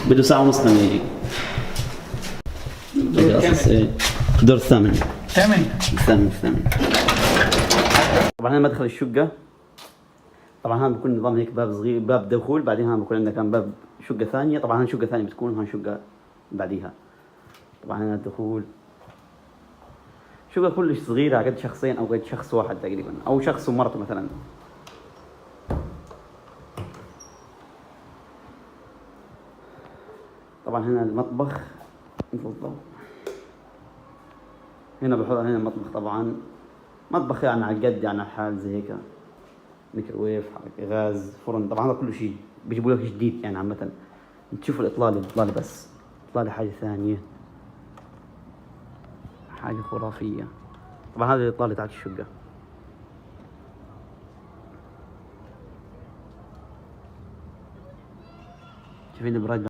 بده ساعة ونص لما يجي. الدور الثامن. الثامن. طبعا هنا مدخل الشقة. طبعا هذا بيكون نظام هيك باب صغير، باب دخول، بعدين هنا بيكون عندنا كان باب شقة ثانية. طبعا هنا شقة ثانية بتكون، هون شقة بعديها. طبعا هنا الدخول. شقة كلش صغيرة على قد شخصين أو قد شخص واحد تقريبا، أو شخص ومرته مثلا. طبعا هنا المطبخ نفضل. هنا هنا المطبخ طبعا مطبخ يعني على قد يعني حال زي هيك، ميكروويف، غاز، فرن. طبعا هذا كله شيء بيجيبوا لك جديد يعني عامة. تشوفوا الإطلالة بس إطلالة حاجة ثانية، حاجة خرافية. طبعا هذه الإطلالة تاعت الشقة. شايفين البراج